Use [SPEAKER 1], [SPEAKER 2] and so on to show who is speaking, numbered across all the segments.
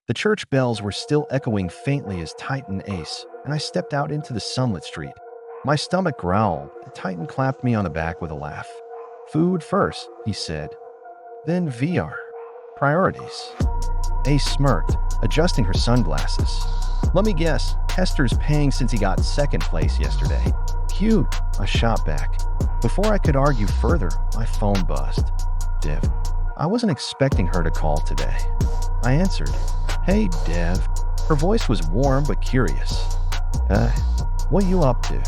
[SPEAKER 1] The church bells were still echoing faintly as Titan Ace, and I stepped out into the sunlit street. My stomach growled, and Titan clapped me on the back with a laugh. Food first, he said. Then VR. Priorities. Ace smirked, adjusting her sunglasses. Let me guess, Hester's paying since he got second place yesterday. Cute, I shot back. Before I could argue further, my phone buzzed. Dev. I wasn't expecting her to call today. I answered. Hey, Dev. Her voice was warm but curious. What you up to?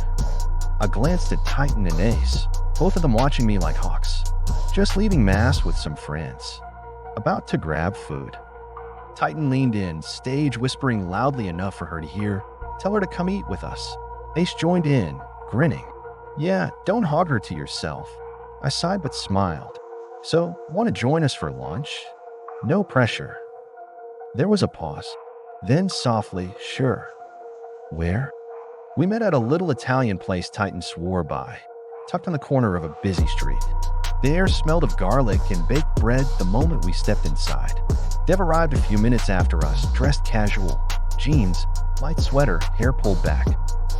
[SPEAKER 1] I glanced at Titan and Ace, both of them watching me like hawks. Just leaving Mass with some friends. About to grab food. Titan leaned in, stage whispering loudly enough for her to hear. Tell her to come eat with us. Ace joined in, grinning. Yeah, don't hog her to yourself. I sighed but smiled. So, want to join us for lunch? No pressure. There was a pause. Then softly, sure. Where? We met at a little Italian place Titan swore by, tucked on the corner of a busy street. The air smelled of garlic and baked bread the moment we stepped inside. Dev arrived a few minutes after us, dressed casual, jeans, light sweater, hair pulled back.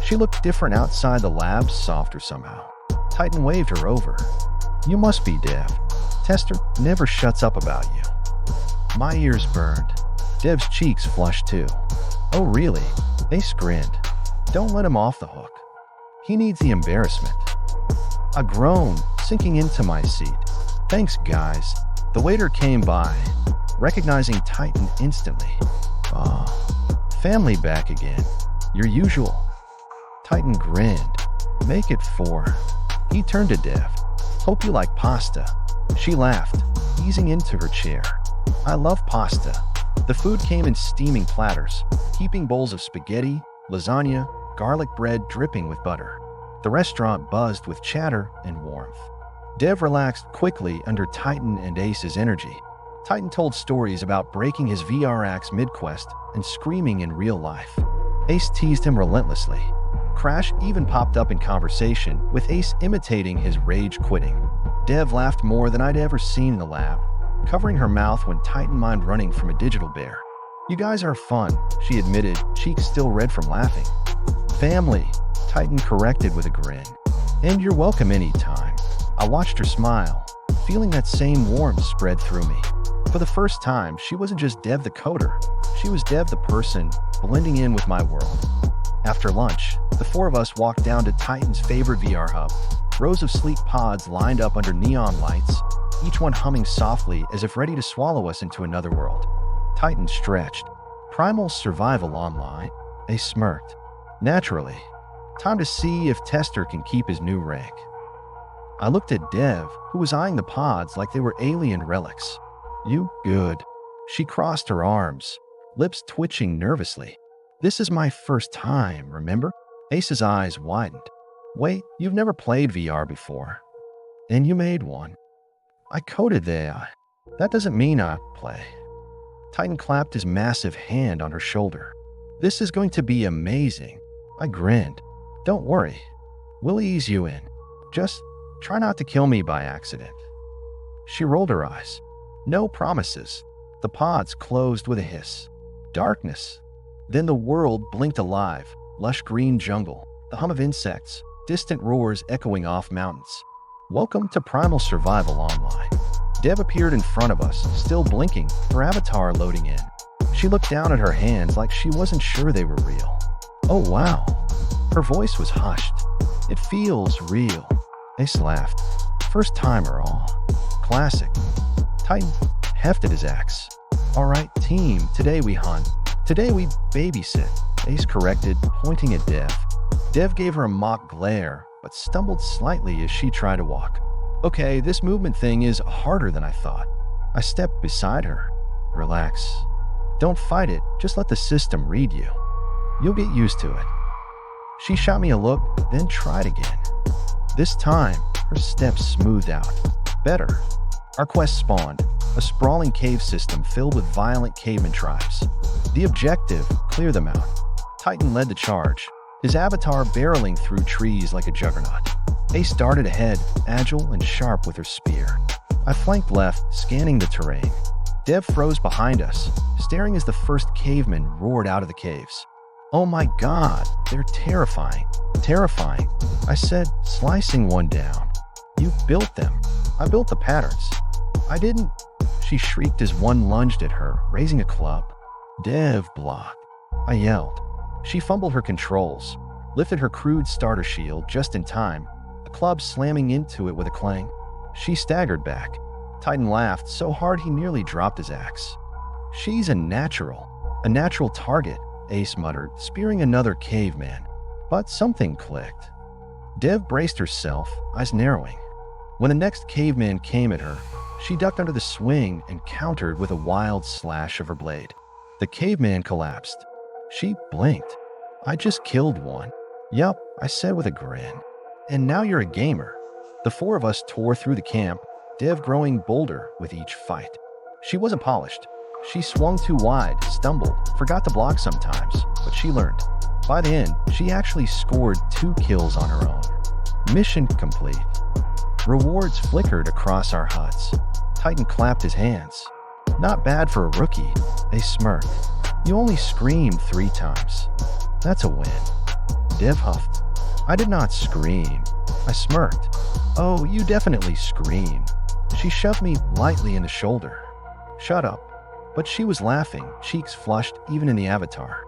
[SPEAKER 1] She looked different outside the lab, softer somehow. Titan waved her over. You must be Dev. Tester never shuts up about you. My ears burned. Dev's cheeks flushed too. Oh really? Ace grinned. Don't let him off the hook. He needs the embarrassment. I groaned, sinking into my seat. Thanks, guys. The waiter came by, recognizing Titan instantly. Family back again. Your usual. Titan grinned. Make it 4. He turned to Dev. Hope you like pasta. She laughed, easing into her chair. I love pasta. The food came in steaming platters, heaping bowls of spaghetti, lasagna, garlic bread dripping with butter. The restaurant buzzed with chatter and warmth. Dev relaxed quickly under Titan and Ace's energy. Titan told stories about breaking his VR axe mid-quest and screaming in real life. Ace teased him relentlessly. Crash even popped up in conversation, with Ace imitating his rage quitting. Dev laughed more than I'd ever seen in the lab, covering her mouth when Titan mined running from a digital bear. You guys are fun, she admitted, cheeks still red from laughing. Family, Titan corrected with a grin. And you're welcome anytime. I watched her smile, feeling that same warmth spread through me. For the first time, she wasn't just Dev the coder. She was Dev the person, blending in with my world. After lunch, the 4 of us walked down to Titan's favorite VR hub. Rows of sleek pods lined up under neon lights, each one humming softly as if ready to swallow us into another world. Titan stretched. Primal survival online. Ace smirked. Naturally. Time to see if Tester can keep his new rank. I looked at Dev, who was eyeing the pods like they were alien relics. You good. She crossed her arms, lips twitching nervously. This is my first time, remember? Ace's eyes widened. Wait, you've never played VR before. And you made one. I coded the AI. That doesn't mean I play. Titan clapped his massive hand on her shoulder. This is going to be amazing. I grinned. Don't worry. We'll ease you in. Just try not to kill me by accident. She rolled her eyes. No promises. The pods closed with a hiss. Darkness. Then the world blinked alive. Lush green jungle. The hum of insects. Distant roars echoing off mountains. Welcome to Primal Survival Online. Dev appeared in front of us, still blinking, her avatar loading in. She looked down at her hands like she wasn't sure they were real. Oh wow. Her voice was hushed. It feels real. Ace laughed. First timer all. Classic. Titan hefted his axe. Alright team, today we hunt. Today we babysit. Ace corrected, pointing at Dev. Dev gave her a mock glare, but stumbled slightly as she tried to walk. Okay, this movement thing is harder than I thought. I stepped beside her. Relax. Don't fight it, just let the system read you. You'll get used to it. She shot me a look, then tried again. This time, her steps smoothed out. Better. Our quest spawned, a sprawling cave system filled with violent caveman tribes. The objective, clear them out. Titan led the charge, his avatar barreling through trees like a juggernaut. Ace darted ahead, agile and sharp with her spear. I flanked left, scanning the terrain. Dev froze behind us, staring as the first cavemen roared out of the caves. "Oh my God, they're terrifying. Terrifying," I said, slicing one down. "You built them." "I built the patterns." "I didn't," she shrieked as one lunged at her, raising a club. "Dev, block," I yelled. She fumbled her controls, lifted her crude starter shield just in time, the club slamming into it with a clang. She staggered back. Titan laughed so hard he nearly dropped his axe. "She's a natural target," Ace muttered, spearing another caveman. But something clicked. Dev braced herself, eyes narrowing. When the next caveman came at her, she ducked under the swing and countered with a wild slash of her blade. The caveman collapsed. She blinked. "I just killed one." "Yup," I said with a grin. "And now you're a gamer." The four of us tore through the camp, Dev growing bolder with each fight. She wasn't polished. She swung too wide, stumbled, forgot to block sometimes, but she learned. By the end, she actually scored 2 kills on her own. Mission complete. Rewards flickered across our huts. Titan clapped his hands. "Not bad for a rookie." They smirked. "You only screamed 3 times. That's a win." Dev huffed. "I did not scream." I smirked. "Oh, you definitely screamed." She shoved me lightly in the shoulder. "Shut up." But she was laughing, cheeks flushed even in the avatar.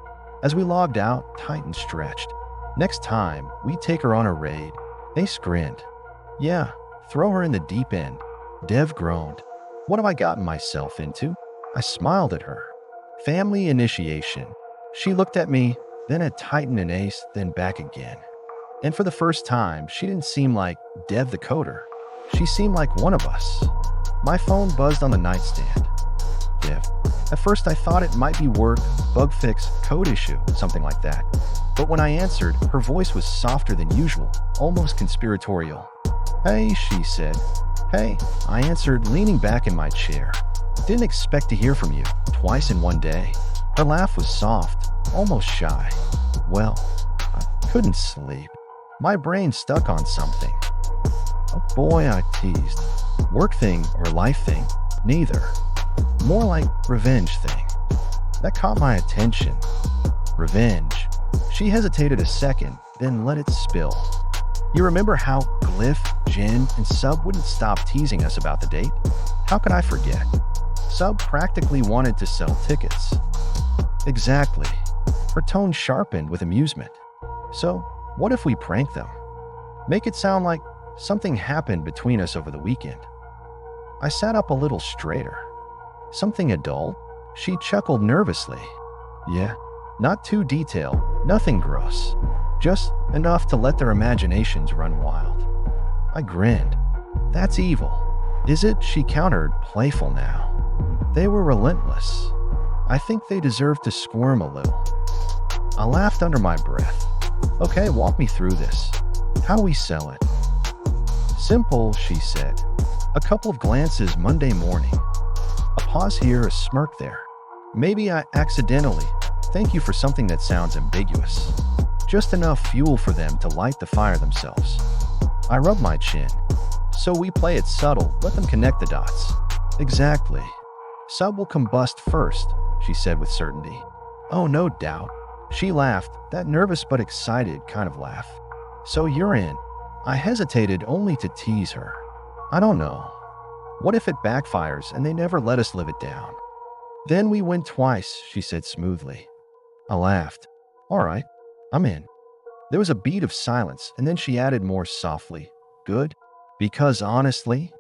[SPEAKER 1] As we logged out, Titan stretched. "Next time, we take her on a raid." Ace grinned. "Yeah, throw her in the deep end." Dev groaned. "What have I gotten myself into?" I smiled at her. "Family initiation." She looked at me, then at Titan and Ace, then back again. And for the first time, she didn't seem like Dev the coder. She seemed like one of us. My phone buzzed on the nightstand. Dev. At first I thought it might be work, bug fix, code issue, something like that. But when I answered, her voice was softer than usual, almost conspiratorial. "Hey," she said. "Hey," I answered, leaning back in my chair. "Didn't expect to hear from you, twice in one day." Her laugh was soft, almost shy. "Well, I couldn't sleep. My brain stuck on something." "Oh boy," I teased. "Work thing or life thing?" "Neither. More like revenge thing." That caught my attention. Revenge. She hesitated a second, then let it spill. "You remember how Glyph, Jin, and Sub wouldn't stop teasing us about the date? How could I forget? Sub practically wanted to sell tickets." "Exactly." Her tone sharpened with amusement. "So, what if we prank them? Make it sound like something happened between us over the weekend." I sat up a little straighter. "Something adult?" She chuckled nervously. "Yeah, not too detailed, nothing gross. Just enough to let their imaginations run wild." I grinned. "That's evil." "Is it?" She countered, playful now. "They were relentless. I think they deserve to squirm a little." I laughed under my breath. "Okay, walk me through this. How we sell it?" "Simple," she said. A couple of glances Monday morning. A pause here, a smirk there. "Maybe I accidentally thank you for something that sounds ambiguous. Just enough fuel for them to light the fire themselves." I rubbed my chin. "So we play it subtle, let them connect the dots." "Exactly. Sub will combust first," she said with certainty. "Oh, no doubt." She laughed, that nervous but excited kind of laugh. "So you're in." I hesitated only to tease her. "I don't know. What if it backfires and they never let us live it down?" "Then we win twice," she said smoothly. I laughed. "All right, I'm in." There was a beat of silence, and then she added more softly, "Good? Because honestly,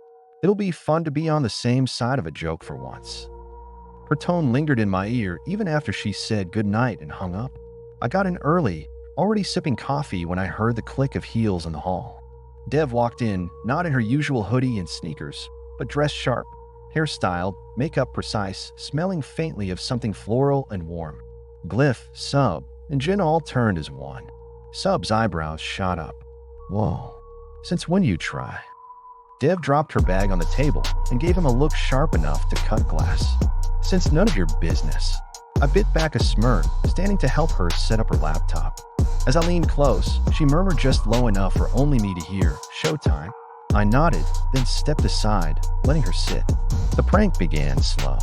[SPEAKER 1] it'll be fun to be on the same side of a joke for once." Her tone lingered in my ear even after she said goodnight and hung up. I got in early, already sipping coffee when I heard the click of heels in the hall. Dev walked in, not in her usual hoodie and sneakers, but dressed sharp, hairstyled, makeup precise, smelling faintly of something floral and warm. Glyph, Sub, and Jin all turned as one. Sub's eyebrows shot up. "Whoa, since when do you try?" Dev dropped her bag on the table and gave him a look sharp enough to cut glass. "Since none of your business." I bit back a smirk, standing to help her set up her laptop. As I leaned close, she murmured just low enough for only me to hear, "Showtime." I nodded, then stepped aside, letting her sit. The prank began slow.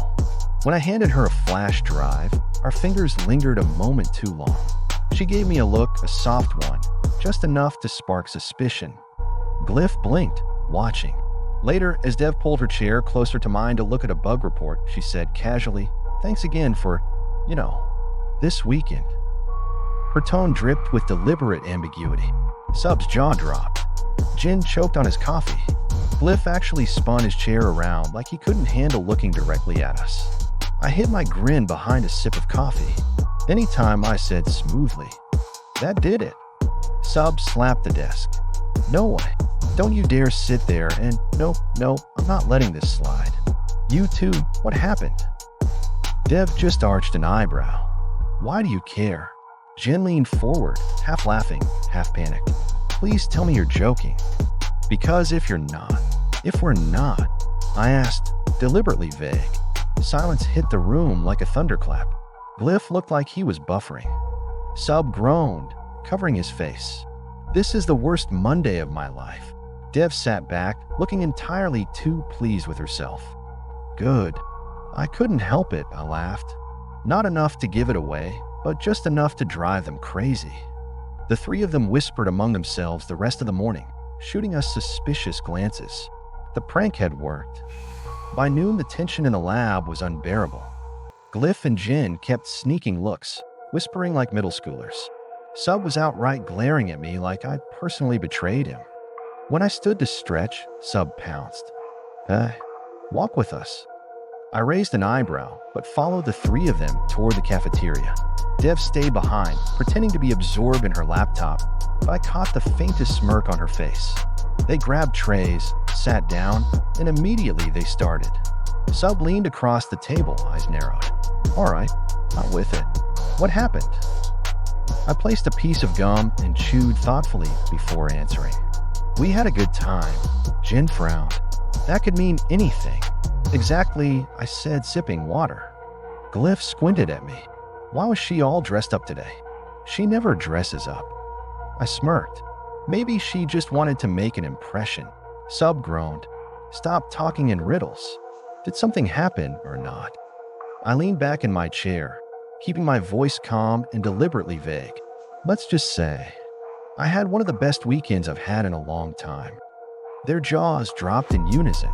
[SPEAKER 1] When I handed her a flash drive, our fingers lingered a moment too long. She gave me a look, a soft one, just enough to spark suspicion. Glyph blinked, watching. Later, as Dev pulled her chair closer to mine to look at a bug report, she said casually, "Thanks again for, this weekend." Her tone dripped with deliberate ambiguity. Sub's jaw dropped. Jin choked on his coffee. Glyph actually spun his chair around like he couldn't handle looking directly at us. I hid my grin behind a sip of coffee. Anytime I said smoothly, "That did it." Sub slapped the desk. "No way. Don't you dare sit there and no, I'm not letting this slide." "You too, what happened?" Dev just arched an eyebrow. "Why do you care?" Jin leaned forward, half laughing, half panicked. "Please tell me you're joking." "Because if we're not, I asked, deliberately vague. Silence hit the room like a thunderclap. Glyph looked like he was buffering. Sub groaned, covering his face. "This is the worst Monday of my life." Dev sat back, looking entirely too pleased with herself. "Good. I couldn't help it," I laughed. Not enough to give it away, but just enough to drive them crazy. The three of them whispered among themselves the rest of the morning, shooting us suspicious glances. The prank had worked. By noon, the tension in the lab was unbearable. Glyph and Jin kept sneaking looks, whispering like middle schoolers. Sub was outright glaring at me like I'd personally betrayed him. When I stood to stretch, Sub pounced. Walk with us." I raised an eyebrow, but followed the three of them toward the cafeteria. Dev stayed behind, pretending to be absorbed in her laptop, but I caught the faintest smirk on her face. They grabbed trays, sat down, and immediately they started. Sub leaned across the table, eyes narrowed. "All right, not with it. What happened?" I placed a piece of gum and chewed thoughtfully before answering. "We had a good time." Jin frowned. "That could mean anything." "Exactly," I said, sipping water. Glyph squinted at me. Why was she all dressed up today? She never dresses up. I smirked. Maybe she just wanted to make an impression. Sub groaned. "Stop talking in riddles. Did something happen or not?" I leaned back in my chair, keeping my voice calm and deliberately vague. "Let's just say, I had one of the best weekends I've had in a long time." Their jaws dropped in unison.